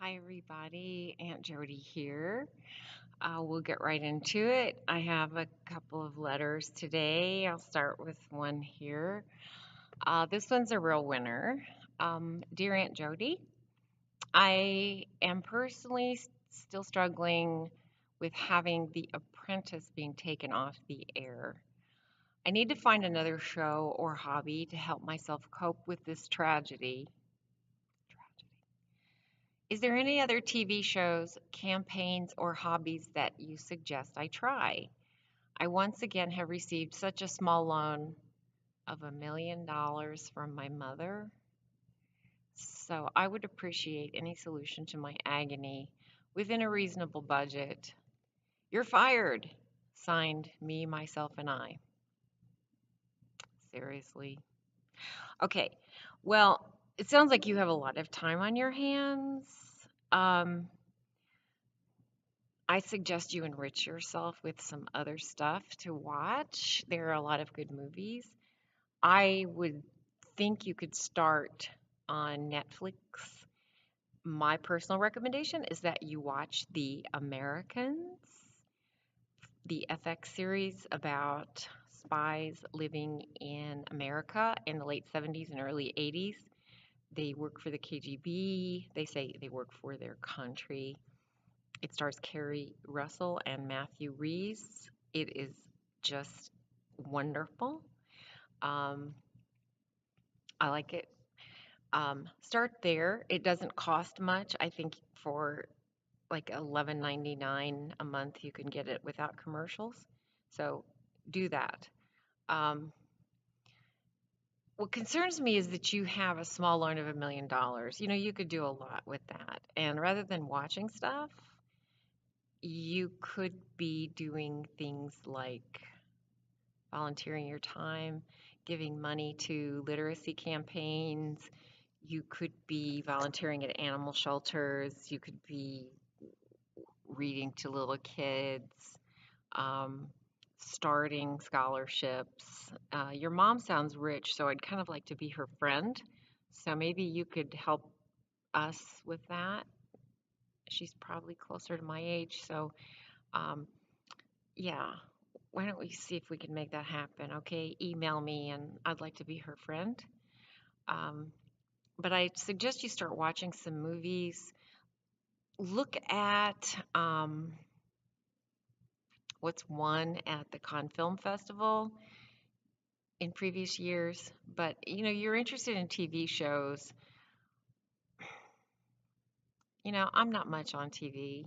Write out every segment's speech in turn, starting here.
Hi, everybody. Aunt Jody here. We'll get right into it. I have a couple of letters today. I'll start with one here. This one's a real winner. Dear Aunt Jody, I am personally still struggling with having The Apprentice being taken off the air. I need to find another show or hobby to help myself cope with this tragedy. Is there any other TV shows, campaigns, or hobbies that you suggest I try? I once again have received such a small loan of $1 million from my mother, so I would appreciate any solution to my agony within a reasonable budget. You're fired. Signed, me, myself, and I. Seriously. Okay, well, it sounds like you have a lot of time on your hands. Um, I suggest you enrich yourself with some other stuff to watch. There are a lot of good movies. I would think you could start on Netflix. My personal recommendation is that you watch The Americans, the FX series about spies living in America in the late 70s and early 80s. They work for the KGB. They say they work for their country. It stars Carrie Russell and Matthew Reese. It is just wonderful. Um, I like it. Start there. It doesn't cost much. I think for like $11.99 a month, you can get it without commercials. So do that. Um, what concerns me is that you have a small loan of $1 million. You know, you could do a lot with that. And rather than watching stuff, you could be doing things like volunteering your time, giving money to literacy campaigns. You could be volunteering at animal shelters. You could be reading to little kids, um, starting scholarships. Your mom sounds rich, so I'd kind of like to be her friend. So maybe you could help us with that. She's probably closer to my age, so um, yeah. Why don't we see if we can make that happen? Okay, email me, and I'd like to be her friend. Um, but I suggest you start watching some movies. Look at what's won at the Cannes Film Festival in previous years. But you know, you're interested in TV shows. You know, I'm not much on TV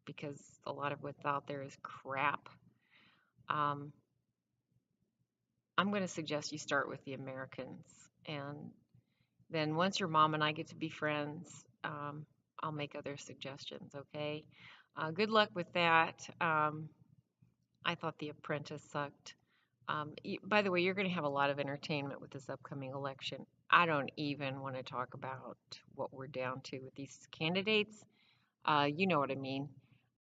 because a lot of what's out there is crap. Um, I'm going to suggest you start with The Americans, and then once your mom and I get to be friends, I'll make other suggestions, okay? Good luck with that. I thought The Apprentice sucked. By the way, you're going to have a lot of entertainment with this upcoming election. I don't even want to talk about what we're down to with these candidates. You know what I mean.